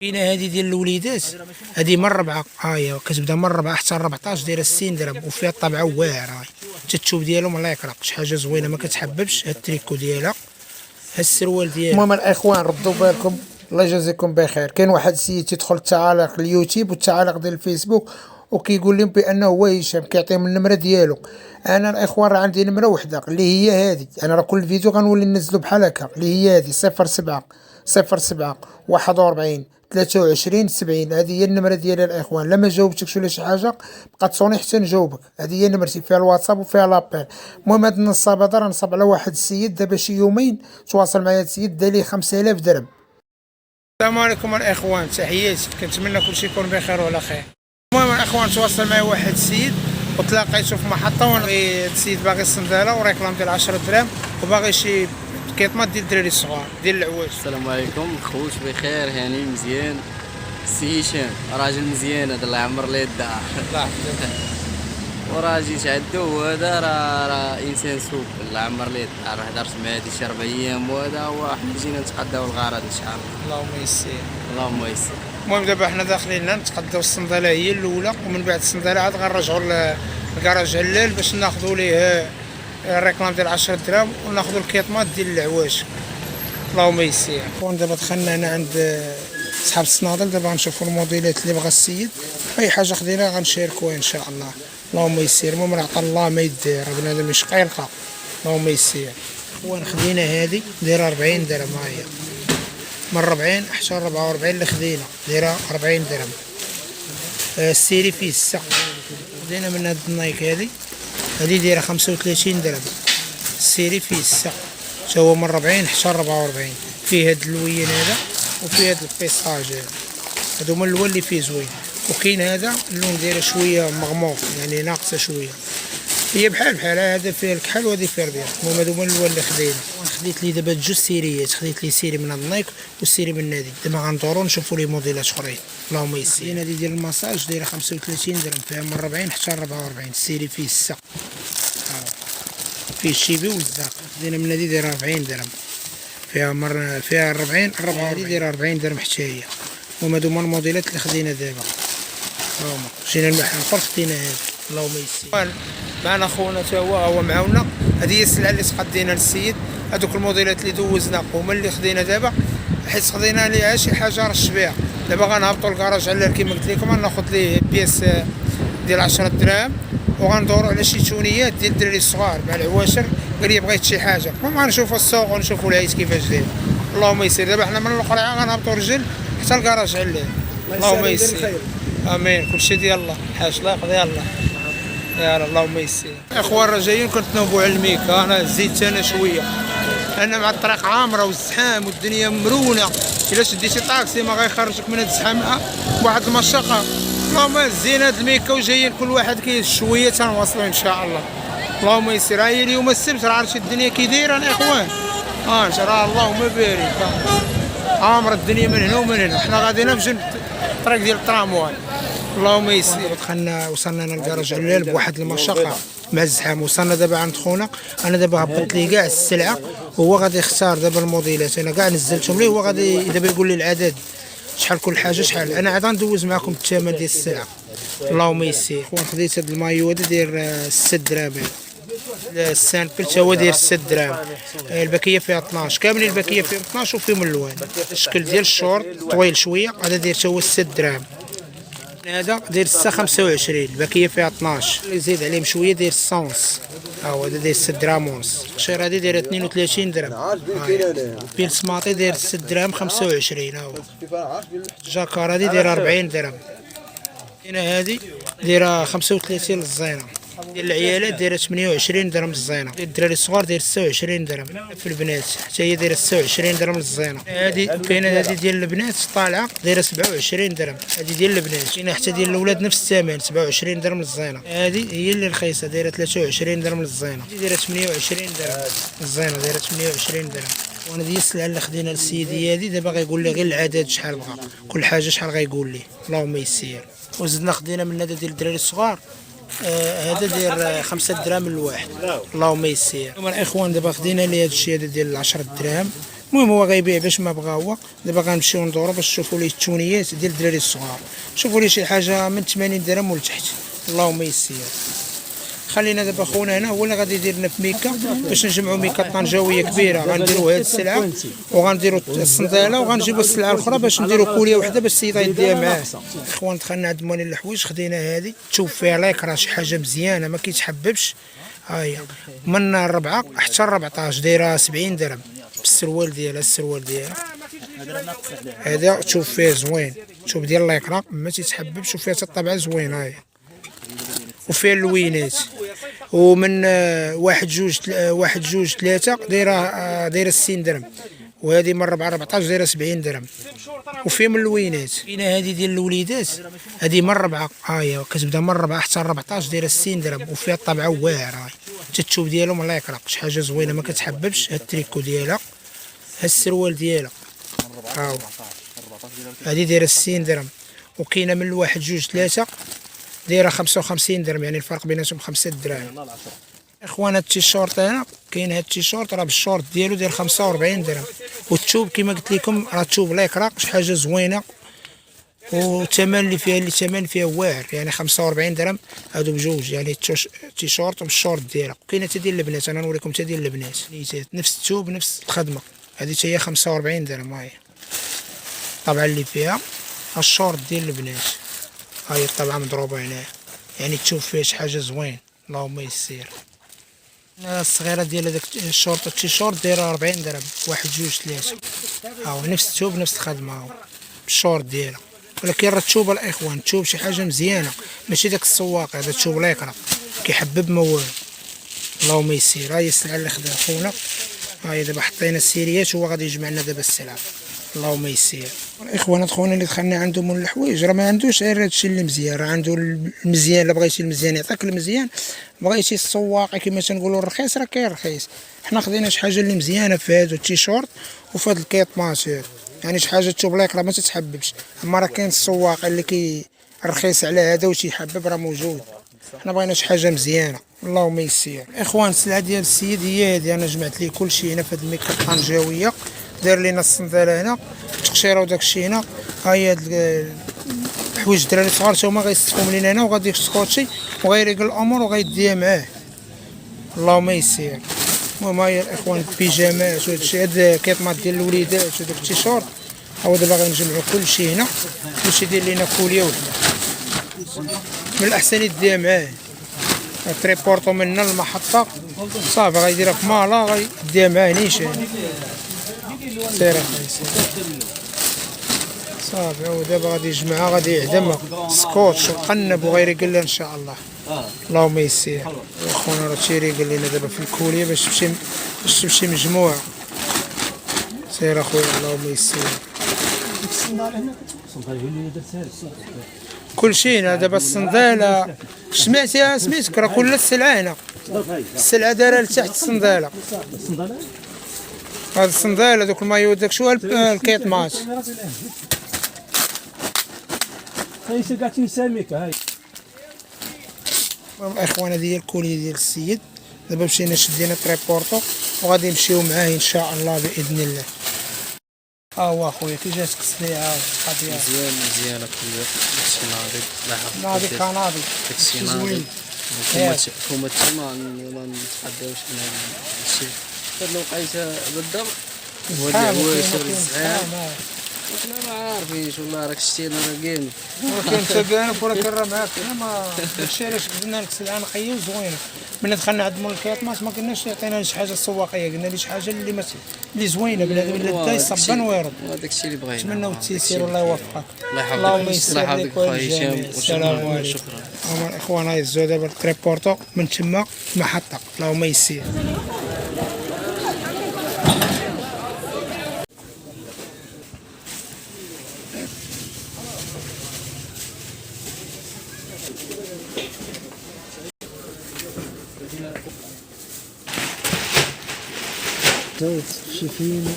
كاينه هذه ديال الوليدات، هذه من 4 هي كتبدا من 4 حتى 14 دايره 60 درهم وفيها الطبعه واعره، هاي حتى الثوب ديالهم الله يكرهك شي حاجه زوينه ما كتحببش. هاد التريكو ديالها، هاد السروال ديالها. المهم الاخوان ردوا بالكم، الله يجازيكم بخير. كاين واحد السيد تيدخل التعاليق اليوتيوب والتعاليق ديال الفيسبوك وكيقول لهم بانه هو هشام، كيعطيهم النمره ديالو. انا الاخوان راه عندي نمره وحده اللي هي هذه، انا راه كل فيديو غنولي ننزلو بحال هكا، اللي هي هذه 07 07 41 23 70. هذه هي النمره ديالي الاخوان. لما جاوبتكش ولا شي حاجه بقى تصوني حتى نجاوبك. هذه هي نمرتي، فيها الواتساب وفيها لابيل. المهم هذا النصاب هذا راه نصب على واحد السيد دابا شي يومين، تواصل معايا السيد دار لي 5000 درهم. السلام عليكم الاخوان، تحياتي، كنتمنى كلشي يكون بخير وعلى خير. المهم الاخوان تواصل معايا واحد السيد وتلاقيته في محطه، وانا السيد باغي الصنداله وريكلام ديال 10 دراهم وباغي شي كيطماط ديال الدراري الصغار ديال العواج. السلام عليكم خوت، بخير هاني مزيان. سي هشام راجل مزيان هذا، الله يعمر ليه الدار. الله يحفظك. وراه جيت عندو وهذا راه انسان سوق، الله يعمر ليه الدار. هضرت معاه هادي شي 4 ايام وهذا، هو حنا جينا نتقداو الغرض ان شاء الله. اللهم يسر. اللهم يسر. المهم دابا حنا داخلين نتقداو الصنداله هي الاولى، ومن بعد الصنداله عاد غنرجعوا لكراج علال باش ناخذوا ليه الريكلام ديال 10 دراهم وناخذوا الكيطماط ديال العواج. اللهم يسر. اخوان دابا دخلنا هنا عند صحاب الصنادل، دابا غنشوفوا الموديلات اللي بغا السيد، اي حاجه خديناها غنشاركوها ان شاء الله. اللهم يسر. المهم راه عطا الله ما يدير، راه بنادم يشقى يلقى. اللهم يسر. اخوان خدينا هذه دايره 40 درهم، ها هي من 40 حتى 44 اللي خدينا دايره 40 درهم. السيري فيه السقف خدينا من هاد النايك، هذه دايره 35 درهم. السيري فيه السقف تا هو من 40 حتى 44، فيه هاد اللوين هذا وفيه هاد البيساج هذا، هادو هما اللون اللي فيه زوين. وكاين هذا اللون دايره شويه مغموق، يعني ناقصه شويه، هي بحال هذا فيه الكحل وهذه فيه البيض. المهم هادو هما اللون اللي خدينا. خديت لي دابا جوج سيريات، خديت لي سيري من النايك والسيري من هادي. دابا غندورو نشوفوا لي موديلات اخرين. اللهم يسر. هادي ديال الماساج دايره 35 درهم، فيها من 40 حتى 44. السيري فيه السق، فيه الشيبي والزاق. خدينا من هادي دايره 40 درهم، فيها 40 هادي دايره 40 درهم حتى هي. المهم هادو هما الموديلات اللي خدينا دابا. هما جينا المحل اخر خدينا هذا. اللهم يسر. معنا خونا تا هو معاونا. هذه هي السلعه اللي تقدينا للسيد، هذوك الموديلات اللي دوزنا هما اللي خدينا دابا، حيت خدينا ليها شي حاجه رش بها. دابا غنهبطوا للكراج على كيما قلت لكم، غناخذ ليه بياس ديال 10 دراهم وغندوروا على شي تونيات ديال الدراري الصغار مع العواشر. قال لي بغيت شي حاجه، المهم غنشوفوا السوق ونشوفوا العيش كيفاش داير. اللهم يسر. دابا حنا من القرعه غنهبطوا رجل حتى الكراج على. اللهم يسر. امين. كلشي ديال الله، حاج الله يقضي الله. يا اللهم يسر. اخوان راه جايين كنتنوبوا على الميكا، انا زيدت انا شويه لان مع الطريق عامره والزحام والدنيا مرونه. الا شديتي طاكسي ما غيخرجك من هاد الزحام بواحد المشقه. اللهم زين هاد الميكا وجايين كل واحد شويه تنواصلوا ان شاء الله. اللهم يسر. هاي اليوم السبت، راه عرفتي الدنيا كي دايره الاخوان، راه اللهم بارك عامره الدنيا من هنا ومن هنا. حنا غاديين بجنب الطريق ديال الترامواي. اللهم يسر. وصلنا للكراج علال بواحد المشقه مع الزحام. وصلنا دابا عند خونا، انا دابا هبطت ليه كاع السلعه وهو غادي يختار دابا الموديلات. انا كاع نزلتهم ليه، هو غادي دابا يقول لي العدد شحال كل حاجه شحال. انا عاد غندوز معكم الثمن ديال السلعه. اللهم يسر. خويا خديت هذا المايو هذا داير 6 دراهم، السامبل تا هو داير 6 دراهم. الباكيه فيها 12 كاملين، الباكيه فيها 12 وفيهم اللوان. الشكل ديال الشورت طويل شويه، هذا داير تا هو 6 دراهم. هذا داير 6.25، الباكيه فيها 12. اللي زيد عليهم شويه داير 6 ونص، هذا داير 6 دراهم ونص. القشير هذه دايره 32 درهم. بيل سماطي داير 6 دراهم 25. جاكار هذه دايره 40 درهم. هنا هذه دايره 35 للزينه. ديال العيالات دايره 28 درهم للزينه. الدراري الصغار داير 26 درهم. في البنات حتى هي دايره 26 درهم للزينه. هذه كاينه هذه ديال البنات طالعه دايره 27 درهم. هذه ديال البنات. كاينه حتى ديال الاولاد نفس الثمن 27 درهم للزينه. هذه هي اللي رخيصه دايره 23 درهم للزينه. هذه دايره 28 درهم الزينه، دايره 28 درهم. وانا ديال السلعه اللي خدينا للسيدي هذه دابا غيقول لي غير العدد شحال بغا، كل حاجه شحال غيقول لي. اللهم يسير. وزدنا خدينا من هذا ديال الدراري الصغار، هذا داير 5 دراهم الواحد. اللهم يسير. هما الاخوان دابا خدينا لي هذا الشيء هذا ديال 10 دراهم. المهم هو غيبيع باش ما بغا هو. دابا غنمشيو ندورو باش نشوفوا ليه التونيات ديال الدراري الصغار، شوفوا ليه شي حاجه من 80 درهم ولتحت، اللهم يسر. خلينا دابا خونا هنا هو اللي غادي يدير لنا في ميكا باش نجمعوا ميكا طنجاويه كبيره، غنديروا هاد السلعه وغنديروا الصنداله وغنجيبوا السلعه الاخرى باش نديروا كوليه وحده باش السيده يديها معاه. اخوان دخلنا عند موالين الحوايج، خدينا هادي تشوف فيها لايكرا شي حاجه مزيانه ما كيتحببش، ها هي من 4 حتى 14 دايره 70 درهم بالسروال ديالها. السروال ديالها هذا تشوف فيه زوين، تشوف ديال لايكرا ما تيتحببش وفيها حتى الطبعه زوين، ها هي وفيها اللوينات. ومن 1 2 3 دايره 60 درهم، وهذه من 4 14 دايره 70 درهم وفيها من اللوينات. كاينه هذه ديال الوليدات هذه من 4، ها هي كتبدا من 4 حتى 14 دايره 60 درهم وفيها الطبعه واعره، حتى الثوب ديالهم الله يكرهك شي حاجه زوينه ما كتحببش. هاد التريكو ديالها، هاد السروال ديالها ها هو، هذه دايره 60 درهم. وكاينه من 1 2 3 دايره 55 درهم، يعني الفرق بيناتهم 5 دراهم. اخوان هاد التيشورت هنا كاين، هاد التيشورت راه بالشورت ديالو داير 45 درهم، والثوب كما قلت لكم راه الثوب لايكرا شي حاجه زوينه، والثمن اللي فيها واعر، يعني 45 درهم هادو بجوج، يعني التيشورت بالشورت ديالها. كاينه حتى ديال البنات، انا نوريكم حتى ديال البنات نفس الثوب نفس الخدمه، هذه حتى هي 45 درهم. هاهي طبعا اللي فيها الشورت ديال البنات، هاي الطبعه مضروبه هنا، يعني تشوف فيها شي حاجه زوين اللهم يسير. الصغيره ديال هذاك الشورت التيشورت دايره 40 درهم، 1 2 3 هاو نفس الثوب نفس الخدمه، هاو بالشورت ديالها. ولكن راه الثوب الاخوان الثوب شي حاجه مزيانه، ماشي داك السواق، هذا الثوب لايكرا كيحبب ما والو اللهم يسير. هاي السلعه اللي خدا خونا، هاي دابا حطينا السيريات وهو غادي يجمع لنا دابا السلعه اللهم يسير. الاخوان خونا اللي دخلنا عندهم من الحوايج راه ما عندوش غير هادشي اللي مزيان، راه عنده المزيان. الا بغيتي المزيان يعطيك المزيان، بغيتي السواق كما تنقولوا الرخيص راه كاين رخيص. حنا خدينا شي حاجه اللي مزيانه في هادو التيشورت وفي هاد الكيطماط هادو، يعني شي حاجه تشوف لايك راه ما تتحببش. اما راه كاين السواق اللي رخيص على هذا وتيحبب راه موجود. حنا بغينا شي حاجه مزيانه اللهم يسير. اخوان السلعه ديال السيد هي هادي، انا جمعت ليه كلشي هنا في هاد الميكا الطنجاويه، داير لينا الصنداله هنا التقشيره وداك الشيء هنا. ها هي هاد الحوايج الدراري الصغار تا هما غيستفهم لينا هنا، وغادي يسكوتشي وغيريقل الامور وغيديها معاه اللهم يسير. المهم ها هي الاخوان البيجامات وهاد الشيء، هاد كيطماط ديال الوليدات وداك التيشورت. هو دابا غنجمعو كلشي هنا، كلشي داير لينا كوليه وحده، من الاحسن يديها معاه تريبورتو من المحطه صافي غيديرها في مالا غيديها معاه نيشان. سير اخويا صافي. هو دابا غادي يجمعها غادي يعدمها سكوتش وقنب وغيريقل ان شاء الله اللهم يسير. خونا راه تيريقل لينا دابا في الكوليه باش تمشي مجموعه. سير اخويا اللهم يسير. كلشي هنا دابا الصنداله سمعتيها سميتك راه كل السلعه هنا، السلعه دايره لتحت الصنداله. هاد الصنداله دوك المايو داك شو الكيطماط. الاخوان هذه هي الكوليه ديال السيد. دابا مشينا شدينا تريبورتو وغادي نمشيو معاه ان شاء الله باذن الله. ها هو اخويا كي جاتك الصبيعه القضيه مزيانه كل داكشي ناضي ناضي كناضي داكشي ناضي. كوما تما ما نتحداوش من هذا الشيء. هاد الوقيته بالضبط هو اللي هو يشري الزعيم، وحنا ما عارفينش والله. راك شتي انا راه كاين ولكن انت كانف ولكن راه معاك. حنا ما داكشي علاش قلنا لك سلعه نقيه وزوينه. ملي دخلنا عند مول الكيطماط ما قلناش يعطينا شي حاجه سواقيه، قلنا ليه شي حاجه اللي زوينه بنادم اللي دا يصبن ويرد. داكشي اللي بغينا. نتمنوا التيسير والله يوفقك. اللهم يسر لك خويا هشام السلام عليكم. شكرا. هما الاخوان هاي الزو دابا التريبورتو من تما محطه اللهم يسير. شايفين